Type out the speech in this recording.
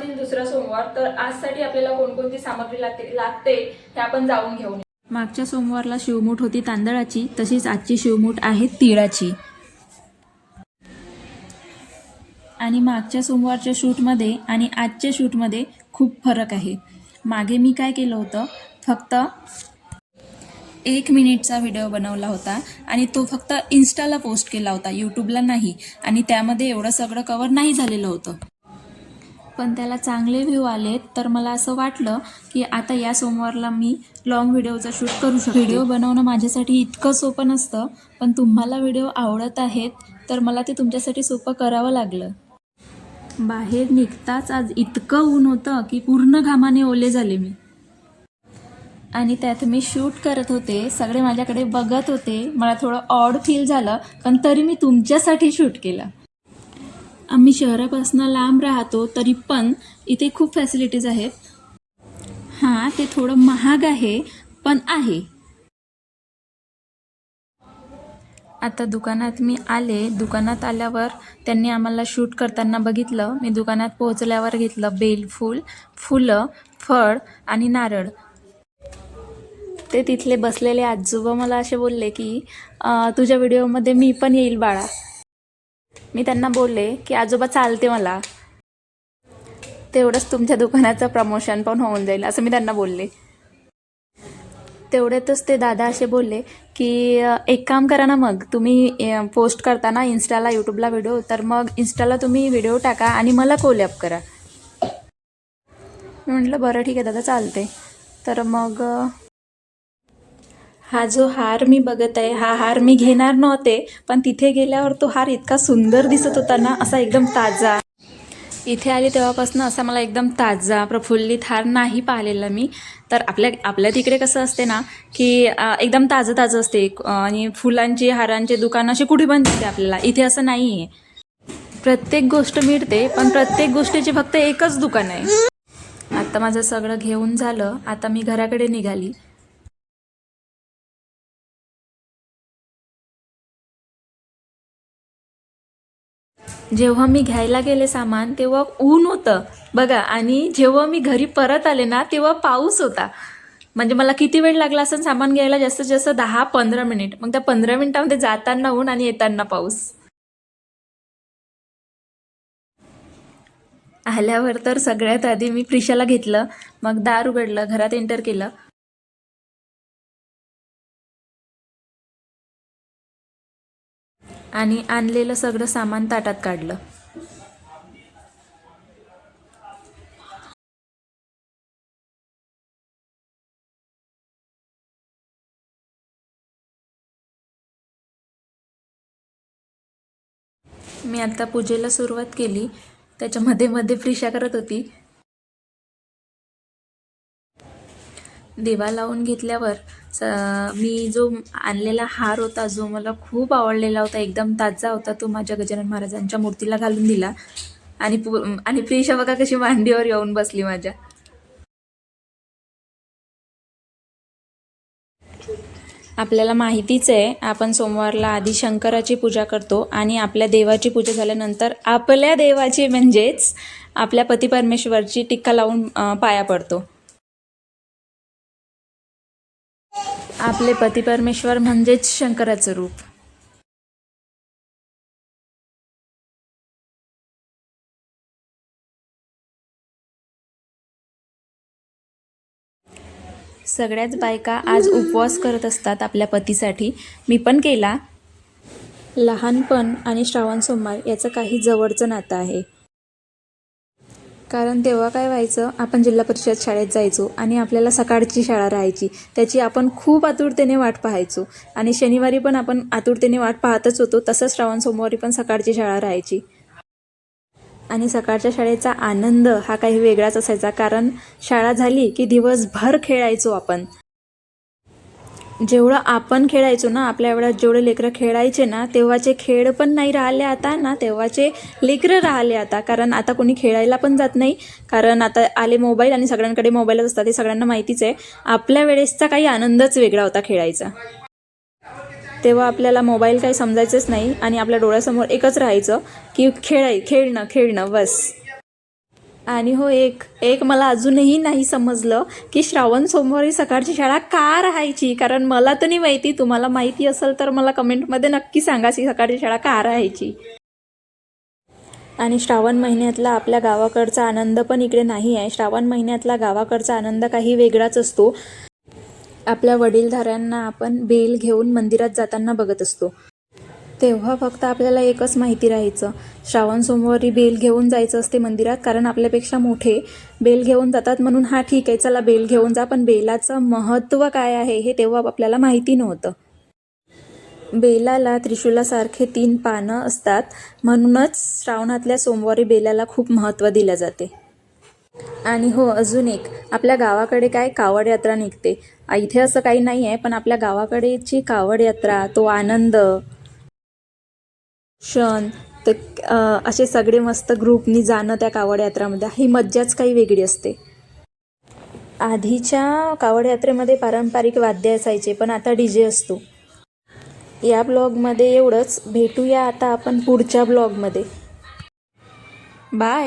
मासातील दुसरा सोमवार, तर आजसाठी आपल्याला कोणकोणती सामग्री लागते हे आपण जाऊन घेऊन. मागच्या सोमवारला शिवमूठ होती तांदळाची, तशीच आजची शिवमूठ आहे तिळाची. आणि मागच्या सोमवारच्या शूटमध्ये आणि आजच्या शूटमध्ये खूप फरक आहे. मागे मी काय केलं होतं, फक्त 1 मिनिटचा व्हिडिओ बनवला होता आणि तो फक्त इन्स्टाला पोस्ट केला होता, यूट्यूबला नाही. आणि त्यामध्ये एवढं सगळं कवर नाही झालेलं होतं, पण त्याला चांगले व्ह्यू आलेत. तर मला असं वाटलं की आता या सोमवारला मी लॉंग व्हिडिओचा शूट करू शकते. व्हिडिओ बनवणं माझ्यासाठी इतकं सोपं नसतं, पण तुम्हाला व्हिडिओ आवडत आहेत तर मला ते तुमच्यासाठी सोपं करावं लागलं. बाहेर निघताच आज इतकं ऊन होतं की पूर्ण घामाने ओले झाले मी. आणि त्यात मी शूट करत होते, सगळे माझ्याकडे बघत होते. मला थोडं ऑड फील झालं, पण तरी मी तुमच्यासाठी शूट केलं. आम्ही शहरापासून लांब राहतो तरी पण इथे खूप फॅसिलिटीज आहेत. हां, ते थोडं महाग आहे पण आहे. आता दुकानात मी आले. दुकानात आल्यावर त्यांनी आम्हाला शूट करताना बघितलं. मी दुकानात पोहोचल्यावर घेतलं बेलफूल, फुलं, फळ आणि नारळ. ते तिथले बसलेले आजोबा मला असे बोलले की तुझ्या व्हिडिओमध्ये मी पण येईल बाळा. मी त्यांना बोलले की आजोबा चालते मला, तेवढंच तुमच्या दुकानाचं प्रमोशन पण होऊन जाईल असं मी त्यांना बोलले. तेवढ्यातच ते दादा असे बोलले की एक काम करा ना, मग तुम्ही पोस्ट करता ना इन्स्टाला यूट्यूबला व्हिडिओ, तर मग इन्स्टाला तुम्ही व्हिडिओ टाका आणि मला कोलॅब करा. मी म्हटलं बरं ठीक आहे दादा, चालते. तर मग हा जो हार मी बघत आहे, हा हार मी घेणार नव्हते, पण तिथे गेल्यावर तो हार इतका सुंदर दिसत होता ना, असा एकदम ताजा. इथे आली तेव्हापासून असा मला एकदम ताजा प्रफुल्लित हार नाही पाहिलेला मी. तर आपल्या तिकडे कसं असते ना की एकदम ताजं असते आणि फुलांची हारांचे दुकान असे कुठे पण दिसते आपल्याला. इथे असं नाही आहे. प्रत्येक गोष्ट मिळते, पण प्रत्येक गोष्टीचे फक्त एकच दुकान आहे. आता माझं सगळं घेऊन झालं, आता मी घराकडे निघाली. जेव्हा मी घ्यायला गेले सामान तेव्हा ऊन होतं बघा, आणि जेव्हा मी घरी परत आले ना तेव्हा पाऊस होता. म्हणजे मला किती वेळ लागला असं सामान घ्यायला, जास्तीत जास्त 10-15 मिनिट. मग त्या 15 मिनिटांमध्ये जाताना ऊन आणि येताना पाऊस. आल्यावर तर सगळ्यात आधी मी प्रिशाला घेतलं, मग दार उघडलं, घरात एंटर केलं आणि आणलेलं सगळं सामान ताटात काढलं. मी आता पूजेला सुरुवात केली. त्याच्यामध्ये मध्ये प्रिशा करत होती. दिवा लावून घेतल्यावर मी जो आणलेला हार होता, जो मला खूप आवडलेला होता, एकदम ताजा होता, तो माझ्या गजानन महाराजांच्या मूर्तीला घालून दिला. आणि प्रिशा बघा कशी मांडीवर येऊन बसली माझ्या. आपल्याला माहितीच आहे, आपण सोमवारला आधी शंकराची पूजा करतो आणि आपल्या देवाची पूजा झाल्यानंतर आपल्या देवाची म्हणजेच आपल्या पती परमेश्वरची टिक्का लावून पाया पडतो. आपले पती परमेश्वर म्हणजेच शंकराचं रूप. सगळ्याच बायका आज उपवास करत असतात आपल्या पतीसाठी. मी पण केला. लहानपण आणि श्रावण सोमवार याचं काही जवळचं नातं आहे. कारण तेव्हा काय व्हायचं, आपण जिल्हा परिषद शाळेत जायचो आणि आपल्याला सकाळची शाळा राहायची, त्याची आपण खूप आतुरतेने वाट पाहायचो. आणि शनिवारी पण आपण आतुरतेने वाट पाहतच होतो. तसंच श्रावण सोमवारी पण सकाळची शाळा राहायची. आणि सकाळच्या शाळेचा आनंद हा काही वेगळाच असायचा, कारण शाळा झाली की दिवसभर खेळायचो आपण. जेवढं आपण खेळायचो ना, आपल्या वेळात जेवढे लेकरं खेळायचे ना, तेव्हाचे खेळ पण नाही राहिले आता ना, तेव्हाचे लेकरं राहिले आता. कारण आता कोणी खेळायला पण जात नाही, कारण आता आले मोबाईल आणि सगळ्यांकडे मोबाईलच असतात, हे सगळ्यांना माहितीच आहे. आपल्या वेळेसचा काही आनंदच वेगळा होता खेळायचा. तेव्हा आपल्याला मोबाईल काही समजायचंच नाही आणि आपल्या डोळ्यासमोर एकच राहायचं की खेळणं बस. आणि हो एक मला अजूनही नाही समजलं की श्रावण सोमवारी सकाळची शाळा का राहायची. कारण मला तर नाही माहिती, तुम्हाला माहिती असेल तर मला कमेंटमध्ये नक्की सांगा की सकाळची शाळा का राहायची. आणि श्रावण महिन्यातला आपल्या गावाकडचा आनंद पण इकडे नाही आहे. श्रावण महिन्यातला गावाकडचा आनंद काही वेगळाच असतो. आपल्या वडीलधाऱ्यांना आपण बेल घेऊन मंदिरात जाताना बघत असतो. तेव्हा फक्त आपल्याला एकच माहिती राहायचं, श्रावण सोमवारी बेल घेऊन जायचं असते मंदिरात, कारण आपल्यापेक्षा मोठे बेल घेऊन जातात म्हणून हा ठीक आहे चला बेल घेऊन जा. पण बेलाचं महत्त्व काय आहे हे तेव्हा आपल्याला माहिती नव्हतं. बेलाला त्रिशूलासारखे 3 पानं असतात, म्हणूनच श्रावणातल्या सोमवारी बेलाला खूप महत्त्व दिलं जाते. आणि हो अजून एक, आपल्या गावाकडे काय कावड यात्रा निघते. इथे असं काही नाही आहे, पण आपल्या गावाकडेची कावड यात्रा, तो आनंद क्षण, तर असे सगळे मस्त ग्रुपनी जाणं त्या कावड यात्रामध्ये, ही मज्जाच काही वेगळी असते. आधीच्या कावड यात्रेमध्ये पारंपरिक वाद्य असायचे, पण आता DJ असतो. या ब्लॉगमध्ये एवढंच. भेटूया आता आपण पुढच्या ब्लॉगमध्ये. बाय.